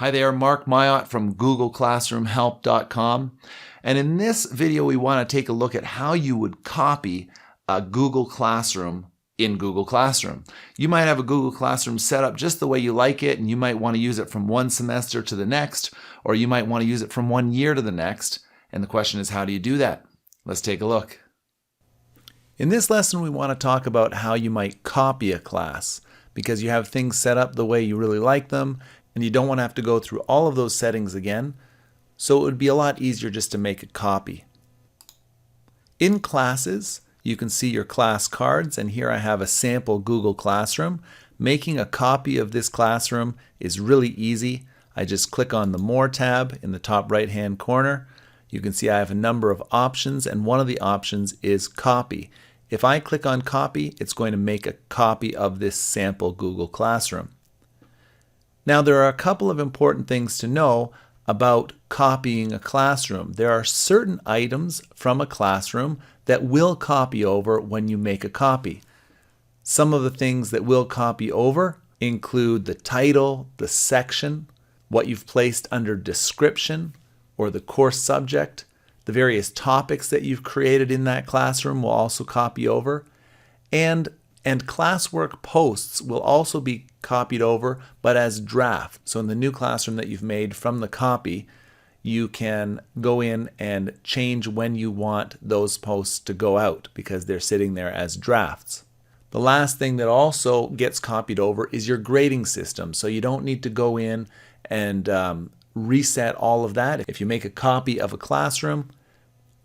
Hi there, Mark Myatt from GoogleClassroomHelp.com. And in this video, we want to take a look at how you would copy a Google Classroom in Google Classroom. You might have a Google Classroom set up just the way you like it, and you might want to use it from one semester to the next, or you might want to use it from 1 year to the next. And the question is, how do you do that? Let's take a look. In this lesson, we want to talk about how you might copy a class, because you have things set up the way you really like them, and you don't want to have to go through all of those settings again. So it would be a lot easier just to make a copy. In Classes, you can see your class cards, and here I have a sample Google Classroom. Making a copy of this classroom is really easy. I just click on the More tab in the top right-hand corner. You can see I have a number of options, and one of the options is Copy. If I click on Copy, it's going to make a copy of this sample Google Classroom. Now, there are a couple of important things to know about copying a classroom. There are certain items from a classroom that will copy over when you make a copy. Some of the things that will copy over include the title, the section, what you've placed under description or the course subject. The various topics that you've created in that classroom will also copy over. And classwork posts will also be copied over, but as draft. So in the new classroom that you've made from the copy, you can go in and change when you want those posts to go out because they're sitting there as drafts. The last thing that also gets copied over is your grading system. So you don't need to go in and reset all of that. If you make a copy of a classroom,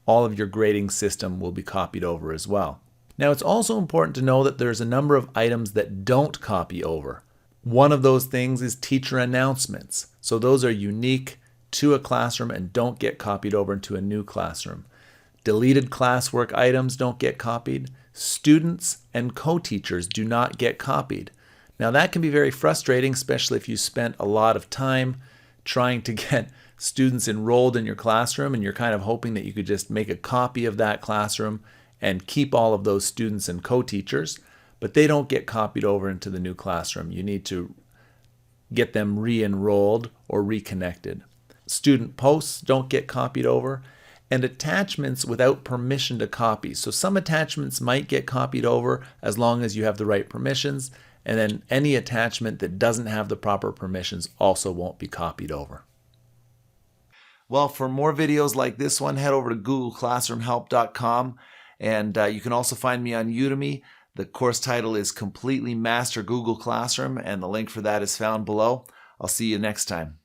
all of your grading system will be copied over as well. Now, it's also important to know that there's a number of items that don't copy over. One of those things is teacher announcements. So those are unique to a classroom and don't get copied over into a new classroom. Deleted classwork items don't get copied. Students and co-teachers do not get copied. Now, that can be very frustrating, especially if you spent a lot of time trying to get students enrolled in your classroom and you're kind of hoping that you could just make a copy of that classroom and keep all of those students and co-teachers, but they don't get copied over into the new classroom. You need to get them re-enrolled or reconnected. Student posts don't get copied over, and attachments without permission to copy. So some attachments might get copied over as long as you have the right permissions, and then any attachment that doesn't have the proper permissions also won't be copied over. Well, for more videos like this one, head over to GoogleClassroomHelp.com. And you can also find me on Udemy. The course title is Completely Master Google Classroom, and the link for that is found below. I'll see you next time.